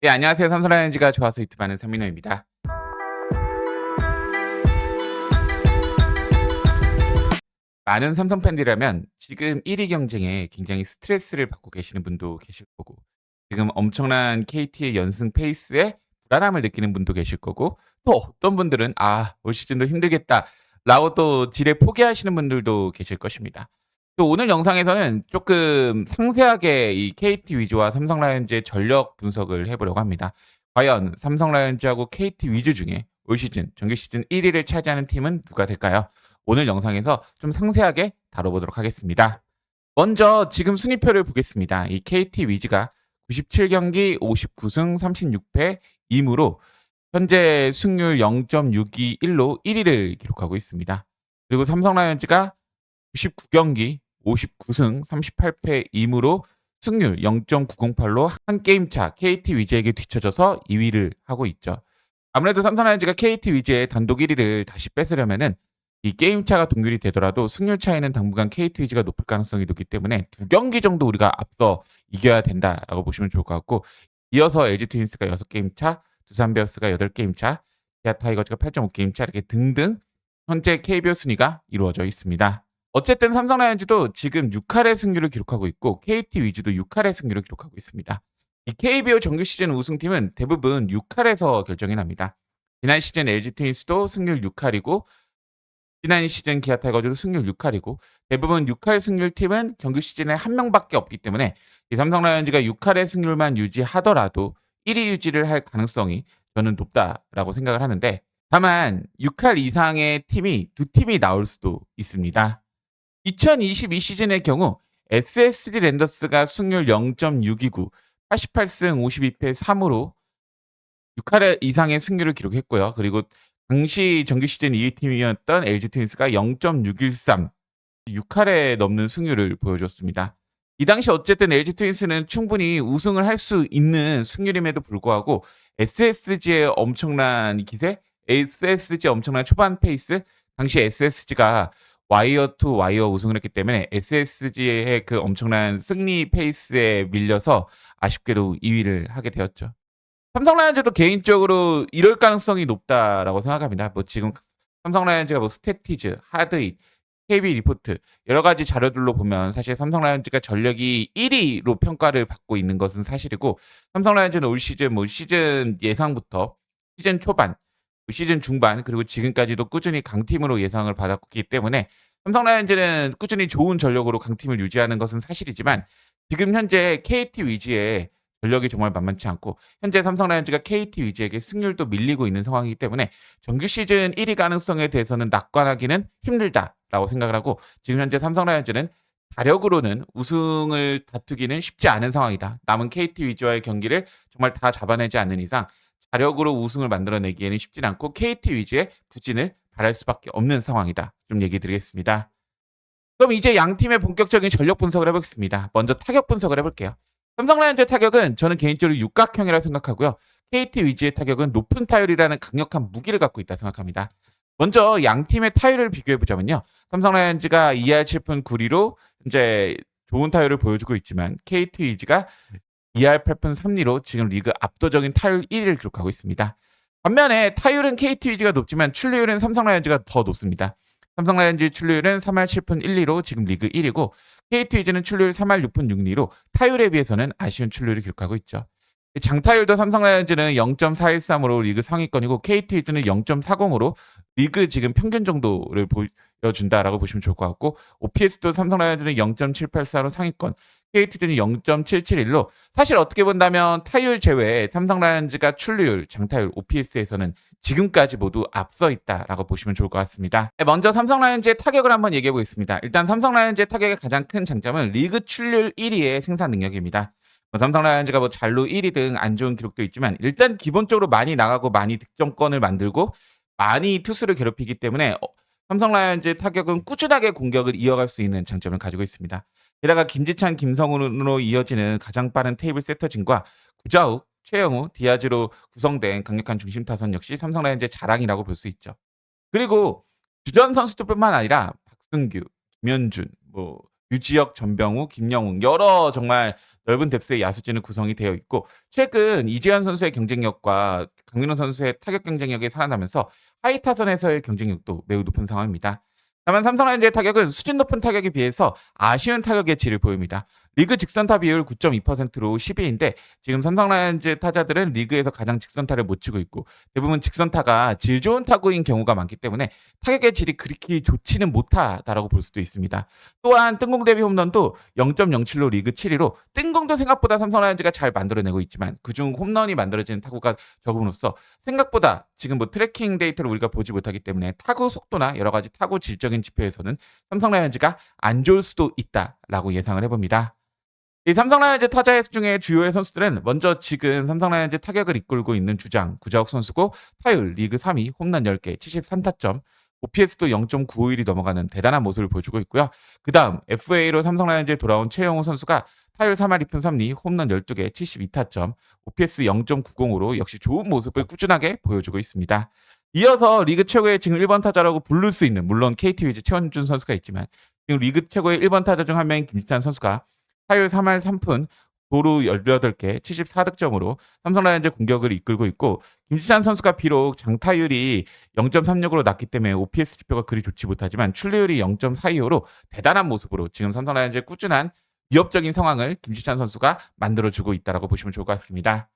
네, 안녕하세요. 삼성 라이온즈가 좋아서 유튜브 하는 삼민호입니다. 많은 삼성 팬들이라면 지금 1위 경쟁에 굉장히 스트레스를 받고 계시는 분도 계실 거고, 지금 엄청난 KT의 연승 페이스에 불안함을 느끼는 분도 계실 거고, 또 어떤 분들은 '아, 올 시즌도 힘들겠다.'라고 또 지레 포기하시는 분들도 계실 것입니다. 또 오늘 영상에서는 조금 상세하게 이 KT 위즈와 삼성 라이온즈의 전력 분석을 해 보려고 합니다. 과연 삼성 라이온즈하고 KT 위즈 중에 올 시즌 정규 시즌 1 위를 차지하는 팀은 누가 될까요? 오늘 영상에서 좀 상세하게 다뤄보도록 하겠습니다. 먼저 지금 순위표를 보겠습니다. 이 KT 위즈가 97경기 59승 36패 2무로 현재 승률 0.621로 1위를 기록하고 있습니다. 그리고 삼성 라이온즈가 99경기 59승 38패 2무로 승률 0.908로 한 게임 차 KT 위즈에게 뒤쳐져서 2위를 하고 있죠. 아무래도 삼성 라이온즈가 KT 위즈의 단독 1위를 다시 뺏으려면은 이 게임 차가 동률이 되더라도 승률 차이는 당분간 KT 위즈가 높을 가능성이 높기 때문에 두 경기 정도 우리가 앞서 이겨야 된다라고 보시면 좋을 것 같고, 이어서 LG 트윈스가 6게임 차, 두산 베어스가 8게임 차, 기아 타이거즈가 8.5게임 차, 이렇게 등등 현재 KBO 순위가 이루어져 있습니다. 어쨌든 삼성 라이온즈도 지금 6할의 승률을 기록하고 있고 KT 위즈도 6할의 승률을 기록하고 있습니다. 이 KBO 정규 시즌 우승팀은 대부분 6할에서 결정이 납니다. 지난 시즌 LG 트윈스도 승률 6할이고 지난 시즌 기아 타이거즈도 승률 6할이고, 대부분 6할 승률 팀은 정규 시즌에 한 명밖에 없기 때문에 이 삼성 라이온즈가 6할의 승률만 유지하더라도 1위 유지를 할 가능성이 저는 높다라고 생각을 하는데, 다만 6할 이상의 팀이 두 팀이 나올 수도 있습니다. 2022 시즌의 경우 SSG 랜더스가 승률 0.629, 88승 52패 3으로 6할 이상의 승률을 기록했고요. 그리고 당시 정규 시즌 2위 팀이었던 LG 트윈스가 0.613, 6할에 넘는 승률을 보여줬습니다. 이 당시 어쨌든 LG 트윈스는 충분히 우승을 할 수 있는 승률임에도 불구하고 SSG의 엄청난 기세, SSG의 엄청난 초반 페이스, 당시 SSG가 와이어 투 와이어 우승을 했기 때문에 SSG의 그 엄청난 승리 페이스에 밀려서 아쉽게도 2위를 하게 되었죠. 삼성 라이온즈도 개인적으로 이럴 가능성이 높다라고 생각합니다. 뭐 지금 삼성 라이온즈가 뭐 스태티즈, 하드잇, KB 리포트 여러 가지 자료들로 보면 사실 삼성 라이온즈가 전력이 1위로 평가를 받고 있는 것은 사실이고, 삼성 라이온즈는 올 시즌 뭐 시즌 예상부터 시즌 초반, 시즌 중반 그리고 지금까지도 꾸준히 강팀으로 예상을 받았기 때문에 삼성 라이온즈는 꾸준히 좋은 전력으로 강팀을 유지하는 것은 사실이지만, 지금 현재 KT 위즈의 전력이 정말 만만치 않고 현재 삼성 라이온즈가 KT 위즈에게 승률도 밀리고 있는 상황이기 때문에 정규 시즌 1위 가능성에 대해서는 낙관하기는 힘들다라고 생각을 하고, 지금 현재 삼성 라이온즈는 자력으로는 우승을 다투기는 쉽지 않은 상황이다. 남은 KT 위즈와의 경기를 정말 다 잡아내지 않는 이상 자력으로 우승을 만들어내기에는 쉽진 않고 KT 위즈의 부진을 바랄 수밖에 없는 상황이다. 좀 얘기 드리겠습니다. 그럼 이제 양 팀의 본격적인 전력 분석을 해보겠습니다. 먼저 타격 분석을 해볼게요. 삼성 라이온즈의 타격은 저는 개인적으로 육각형이라 생각하고요. KT 위즈의 타격은 높은 타율이라는 강력한 무기를 갖고 있다 생각합니다. 먼저 양 팀의 타율을 비교해 보자면요. 삼성 라이온즈가 2할 7푼 9리로 이제 좋은 타율을 보여주고 있지만 KT 위즈가 2할 8푼 3리로 지금 리그 압도적인 타율 1위를 기록하고 있습니다. 반면에 타율은 KT 위즈가 높지만 출루율은 삼성 라이온즈가 더 높습니다. 삼성 라이온즈 출루율은 3할 7푼 1리로 지금 리그 1위고, KT 위즈는 출루율 3할 6푼 6리로 타율에 비해서는 아쉬운 출루율을 기록하고 있죠. 장타율도 삼성 라이온즈는 0.413으로 리그 상위권이고 KT 위즈는 0.40으로 리그 지금 평균 정도를 보여준다라고 보시면 좋을 것 같고, OPS도 삼성 라이온즈는 0.784로 상위권, KT는 0.771로 사실 어떻게 본다면 타율 제외에 삼성 라이온즈가 출루율, 장타율, OPS에서는 지금까지 모두 앞서 있다라고 보시면 좋을 것 같습니다. 먼저 삼성 라이온즈의 타격을 한번 얘기해 보겠습니다. 일단 삼성 라이온즈의 타격의 가장 큰 장점은 리그 출루율 1위의 생산 능력입니다. 뭐 삼성 라이온즈가 뭐 잘루 1위 등 안 좋은 기록도 있지만 일단 기본적으로 많이 나가고 많이 득점권을 만들고 많이 투수를 괴롭히기 때문에 삼성 라이온즈의 타격은 꾸준하게 공격을 이어갈 수 있는 장점을 가지고 있습니다. 게다가 김지찬, 김성훈으로 이어지는 가장 빠른 테이블 세터진과 구자욱, 최영우, 디아즈로 구성된 강력한 중심 타선 역시 삼성 라이온즈의 자랑이라고 볼 수 있죠. 그리고 주전 선수들뿐만 아니라 박승규, 김현준, 뭐 유지혁, 전병우, 김영웅 여러 정말 넓은 뎁스의 야수진은 구성이 되어 있고 최근 이재현 선수의 경쟁력과 강민호 선수의 타격 경쟁력이 살아나면서 하이 타선에서의 경쟁력도 매우 높은 상황입니다. 다만 삼성 라이온즈의 타격은 수준 높은 타격에 비해서 아쉬운 타격의 질을 보입니다. 리그 직선타 비율 9.2%로 10위인데 지금 삼성 라이온즈 타자들은 리그에서 가장 직선타를 못 치고 있고 대부분 직선타가 질 좋은 타구인 경우가 많기 때문에 타격의 질이 그렇게 좋지는 못하다라고 볼 수도 있습니다. 또한 뜬공 대비 홈런도 0.07로 리그 7위로 뜬공도 생각보다 삼성 라이온즈가 잘 만들어내고 있지만 그중 홈런이 만들어지는 타구가 적음으로써 생각보다 지금 뭐 트래킹 데이터를 우리가 보지 못하기 때문에 타구 속도나 여러 가지 타구 질적인 지표에서는 삼성 라이온즈가 안 좋을 수도 있다라고 예상을 해봅니다. 이 삼성 라이온즈 타자 중에 주요의 선수들은 먼저 지금 삼성 라이온즈 타격을 이끌고 있는 주장 구자욱 선수고 타율 리그 3위 홈런 10개 73타점 OPS도 0.951이 넘어가는 대단한 모습을 보여주고 있고요. 그 다음 FA로 삼성 라이온즈에 돌아온 최영호 선수가 타율 3할 2푼 3리 홈런 12개 72타점 OPS 0.90으로 역시 좋은 모습을 꾸준하게 보여주고 있습니다. 이어서 리그 최고의 지금 1번 타자라고 부를 수 있는 물론 KT 위즈 최원준 선수가 있지만 지금 리그 최고의 1번 타자 중 한 명인 김지찬 선수가 타율 3할 3푼 도루 18개 74득점으로 삼성 라이온즈 공격을 이끌고 있고 김지찬 선수가 비록 장타율이 0.36으로 낮기 때문에 OPS 지표가 그리 좋지 못하지만 출루율이 0.42호로 대단한 모습으로 지금 삼성 라이온즈의 꾸준한 위협적인 상황을 김지찬 선수가 만들어주고 있다고 보시면 좋을 것 같습니다.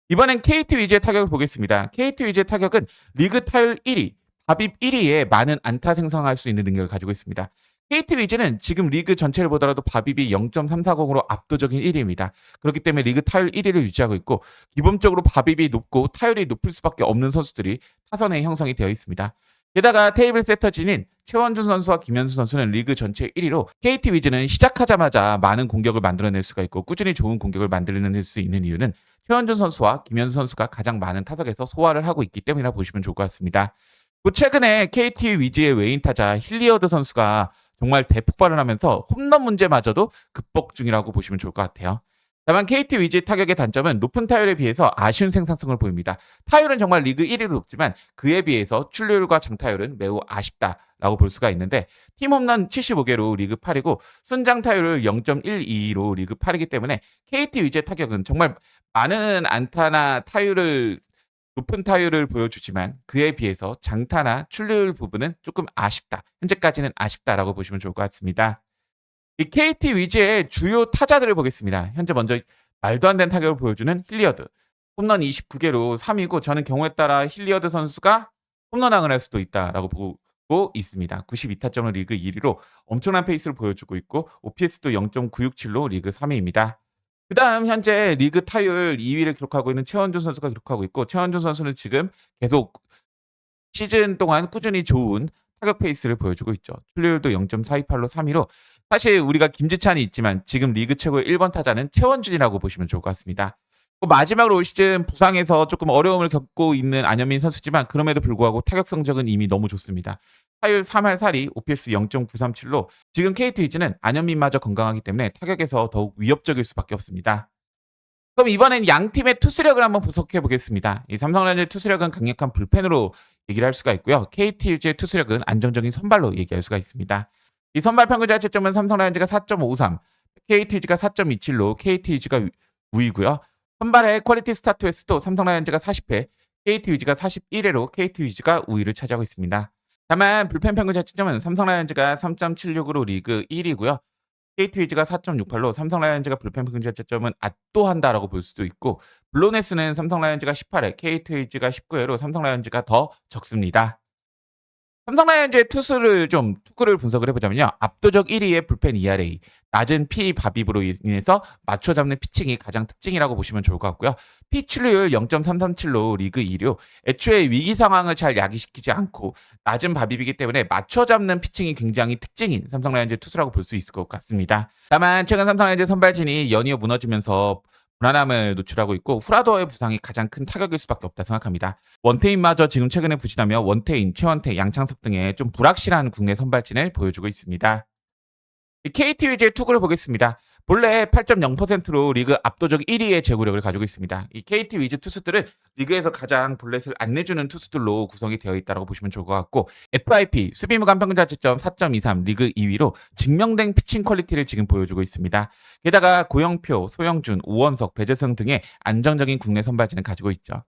이번엔 KT 위즈의 타격을 보겠습니다. KT 위즈의 타격은 리그 타율 1위, 밥입 1위에 많은 안타 생성할 수 있는 능력을 가지고 있습니다. KT 위즈는 지금 리그 전체를 보더라도 밥입이 0.340으로 압도적인 1위입니다. 그렇기 때문에 리그 타율 1위를 유지하고 있고 기본적으로 밥입이 높고 타율이 높을 수밖에 없는 선수들이 타선에 형성이 되어 있습니다. 게다가 테이블 세터진인 최원준 선수와 김현수 선수는 리그 전체 1위로 KT 위즈는 시작하자마자 많은 공격을 만들어낼 수가 있고 꾸준히 좋은 공격을 만들어낼 수 있는 이유는 최원준 선수와 김현수 선수가 가장 많은 타석에서 소화를 하고 있기 때문이라 보시면 좋을 것 같습니다. 최근에 KT 위즈의 외인 타자 힐리어드 선수가 정말 대폭발을 하면서 홈런 문제마저도 극복 중이라고 보시면 좋을 것 같아요. 다만 KT 위즈의 타격의 단점은 높은 타율에 비해서 아쉬운 생산성을 보입니다. 타율은 정말 리그 1위로 높지만 그에 비해서 출루율과 장타율은 매우 아쉽다라고 볼 수가 있는데 팀 홈런 75개로 리그 8위고 순장 타율을 0.12로 리그 8위이기 때문에 KT 위즈의 타격은 정말 많은 안타나 높은 타율을 보여주지만 그에 비해서 장타나 출루율 부분은 조금 아쉽다. 현재까지는 아쉽다라고 보시면 좋을 것 같습니다. 이 KT 위즈의 주요 타자들을 보겠습니다. 현재 먼저 말도 안 되는 타격을 보여주는 힐리어드. 홈런 29개로 3위고 저는 경우에 따라 힐리어드 선수가 홈런왕을 할 수도 있다라고 보고 있습니다. 92타점을 리그 1위로 엄청난 페이스를 보여주고 있고 OPS도 0.967로 리그 3위입니다. 그 다음 현재 리그 타율 2위를 기록하고 있는 최원준 선수가 기록하고 있고 최원준 선수는 지금 계속 시즌 동안 꾸준히 좋은 타격 페이스를 보여주고 있죠. 출루율도 0.428로 3위로 사실 우리가 김지찬이 있지만 지금 리그 최고의 1번 타자는 최원준이라고 보시면 좋을 것 같습니다. 마지막으로 올 시즌 부상에서 조금 어려움을 겪고 있는 안현민 선수지만 그럼에도 불구하고 타격 성적은 이미 너무 좋습니다. 타율 3할 4리, OPS 0.937로 지금 KT 위즈는 안현민마저 건강하기 때문에 타격에서 더욱 위협적일 수밖에 없습니다. 그럼 이번엔 양 팀의 투수력을 한번 분석해 보겠습니다. 이 삼성 라이온즈의 투수력은 강력한 불펜으로 얘기를 할 수가 있고요. KT 위즈의 투수력은 안정적인 선발로 얘기할 수가 있습니다. 이 선발 평균 자책점은 삼성 라이온즈가 4.53, KT 위즈가 4.27로 KT 위즈가 우위고요. 선발의 퀄리티 스타트 횟수도 삼성 라이온즈가 40회, KT 위즈가 41회로 KT 위즈가 우위를 차지하고 있습니다. 다만 불펜 평균 자책점은 삼성 라이온즈가 3.76으로 리그 1위고요. KT 위즈가 4.68로 삼성 라이온즈가 불펜 평균 자책점은 압도한다라고 볼 수도 있고 블론 횟수는 삼성 라이온즈가 18회, KT 위즈가 19회로 삼성 라이온즈가 더 적습니다. 삼성 라이온즈의 투구를 분석을 해보자면요. 압도적 1위의 불펜 ERA, 낮은 피 밥입으로 인해서 맞춰 잡는 피칭이 가장 특징이라고 보시면 좋을 것 같고요. 피 출루율 0.337로 리그 2위, 애초에 위기 상황을 잘 야기시키지 않고 낮은 밥입이기 때문에 맞춰 잡는 피칭이 굉장히 특징인 삼성 라이온즈의 투수라고 볼 수 있을 것 같습니다. 다만 최근 삼성 라이온즈 선발진이 연이어 무너지면서 불안함을 노출하고 있고 후라더의 부상이 가장 큰 타격일 수밖에 없다 생각합니다. 원태인마저 지금 최근에 부진하며 원태인, 최원태, 양창섭 등의 좀 불확실한 국내 선발진을 보여주고 있습니다. KT 위즈의 투구를 보겠습니다. 본래 8.0%로 리그 압도적 1위의 제구력을 가지고 있습니다. 이 KT 위즈 투수들은 리그에서 가장 볼넷을 안 내주는 투수들로 구성이 되어 있다고 보시면 좋을 것 같고, FIP 수비무관 평균자책점 4.23 리그 2위로 증명된 피칭 퀄리티를 지금 보여주고 있습니다. 게다가 고영표, 소영준, 오원석, 배재성 등의 안정적인 국내 선발진을 가지고 있죠.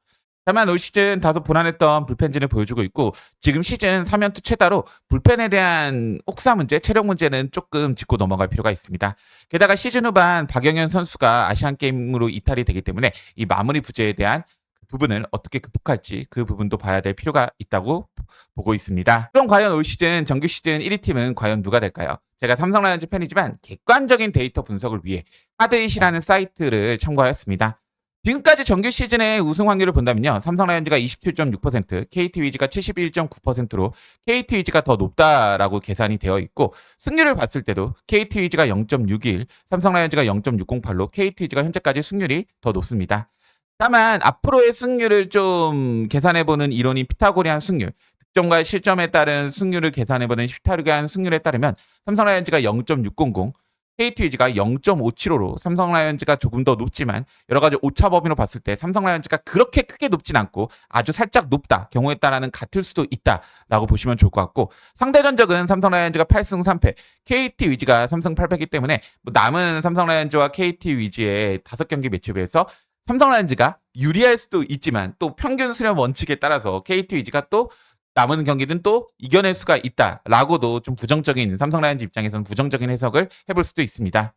다만 올 시즌 다소 불안했던 불펜진을 보여주고 있고, 지금 시즌 3연투 최다로 불펜에 대한 혹사 문제, 체력 문제는 조금 짚고 넘어갈 필요가 있습니다. 게다가 시즌 후반 박영현 선수가 아시안게임으로 이탈이 되기 때문에 이 마무리 부재에 대한 부분을 어떻게 극복할지 그 부분도 봐야 될 필요가 있다고 보고 있습니다. 그럼 과연 올 시즌 정규 시즌 1위 팀은 과연 누가 될까요? 제가 삼성 라이온즈 팬이지만 객관적인 데이터 분석을 위해 하드잇이라는 사이트를 참고하였습니다. 지금까지 정규 시즌의 우승 확률을 본다면요, 삼성 라이온즈가 27.6%, KT 위즈가 71.9%로 KT 위즈가 더 높다라고 계산이 되어 있고, 승률을 봤을 때도 KT 위즈가 0.61, 삼성 라이온즈가 0.608로 KT 위즈가 현재까지 승률이 더 높습니다. 다만 앞으로의 승률을 좀 계산해보는 이론인 피타고리안 승률, 득점과 실점에 따른 승률을 계산해보는 피타고리안 승률에 따르면 삼성 라이온즈가 0.600, KT 위즈가 0.575로 삼성 라이온즈가 조금 더 높지만, 여러 가지 오차 범위로 봤을 때 삼성 라이온즈가 그렇게 크게 높진 않고 아주 살짝 높다, 경우에 따라는 같을 수도 있다라고 보시면 좋을 것 같고, 상대 전적은 삼성 라이온즈가 8승 3패, KT 위즈가 3승 8패이기 때문에 남은 삼성 라이온즈와 KT 위즈의 5경기 매치업에서 삼성 라이온즈가 유리할 수도 있지만, 또 평균 수렴 원칙에 따라서 KT 위즈가 또 남은 경기는 또 이겨낼 수가 있다라고도 좀 부정적인, 삼성 라이온즈 입장에서는 부정적인 해석을 해볼 수도 있습니다.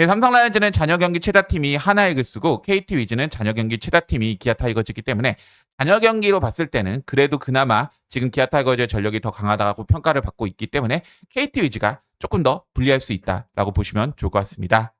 삼성 라이온즈는 잔여 경기 최다팀이 하나이글스고 KT 위즈는 잔여 경기 최다팀이 기아 타이거즈이기 때문에 잔여 경기로 봤을 때는 그래도 그나마 지금 기아 타이거즈의 전력이 더 강하다고 평가를 받고 있기 때문에 KT 위즈가 조금 더 불리할 수 있다라고 보시면 좋을 것 같습니다.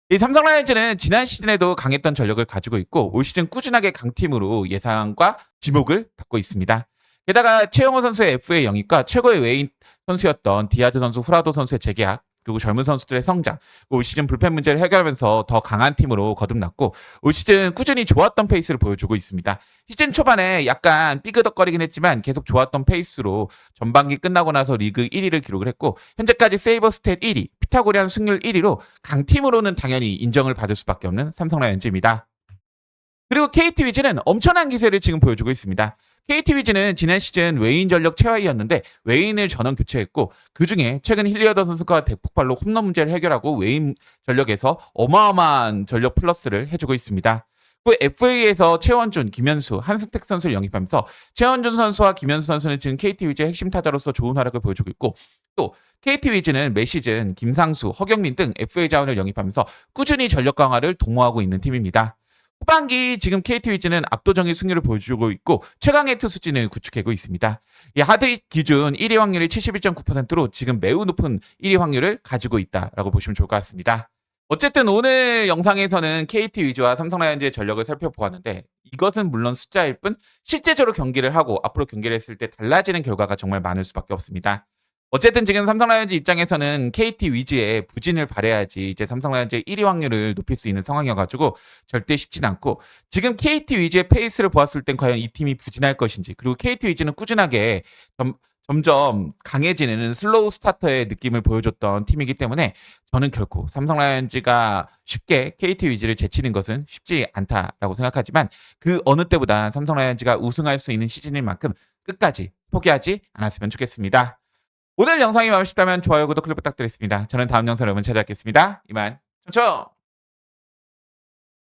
이 삼성 라이온즈는 지난 시즌에도 강했던 전력을 가지고 있고 올 시즌 꾸준하게 강팀으로 예상과 지목을 받고 있습니다. 게다가 최영호 선수의 FA 영입과 최고의 외인 선수였던 디아즈 선수, 후라도 선수의 재계약, 그리고 젊은 선수들의 성장, 올 시즌 불펜 문제를 해결하면서 더 강한 팀으로 거듭났고 올 시즌 꾸준히 좋았던 페이스를 보여주고 있습니다. 시즌 초반에 약간 삐그덕거리긴 했지만 계속 좋았던 페이스로 전반기 끝나고 나서 리그 1위를 기록을 했고, 현재까지 세이버 스탯 1위, 피타고리안 승률 1위로 강팀으로는 당연히 인정을 받을 수밖에 없는 삼성 라이온즈입니다. 그리고 KT 위즈는 엄청난 기세를 지금 보여주고 있습니다. KT 위즈는 지난 시즌 외인 전력 최하위였는데 외인을 전원 교체했고, 그중에 최근 힐리어더 선수가 대폭발로 홈런 문제를 해결하고 외인 전력에서 어마어마한 전력 플러스를 해주고 있습니다. 그 FA에서 최원준, 김현수, 한승택 선수를 영입하면서 최원준 선수와 김현수 선수는 지금 KT 위즈의 핵심 타자로서 좋은 활약을 보여주고 있고, 또 KT 위즈는 매 시즌 김상수, 허경민 등 FA 자원을 영입하면서 꾸준히 전력 강화를 도모하고 있는 팀입니다. 후반기 지금 KT 위즈는 압도적인 승률을 보여주고 있고 최강의 투수진을 구축하고 있습니다. 이 하드잇 기준 1위 확률이 71.9%로 지금 매우 높은 1위 확률을 가지고 있다라고 보시면 좋을 것 같습니다. 어쨌든 오늘 영상에서는 KT 위즈와 삼성 라이온즈의 전력을 살펴보았는데, 이것은 물론 숫자일 뿐 실제적으로 경기를 하고 앞으로 경기를 했을 때 달라지는 결과가 정말 많을 수밖에 없습니다. 어쨌든 지금 삼성 라이온즈 입장에서는 KT 위즈의 부진을 바라야지 이제 삼성 라이온즈의 1위 확률을 높일 수 있는 상황이어가지고 절대 쉽진 않고, 지금 KT 위즈의 페이스를 보았을 땐 과연 이 팀이 부진할 것인지, 그리고 KT 위즈는 꾸준하게 점점 강해지는 슬로우 스타터의 느낌을 보여줬던 팀이기 때문에 저는 결코 삼성 라이온즈가 쉽게 KT 위즈를 제치는 것은 쉽지 않다라고 생각하지만, 그 어느 때보다 삼성 라이온즈가 우승할 수 있는 시즌인 만큼 끝까지 포기하지 않았으면 좋겠습니다. 오늘 영상이 마음에 드셨다면 좋아요, 구독, 클릭 부탁드리겠습니다. 저는 다음 영상으로 여러분 찾아뵙겠습니다. 이만 청청!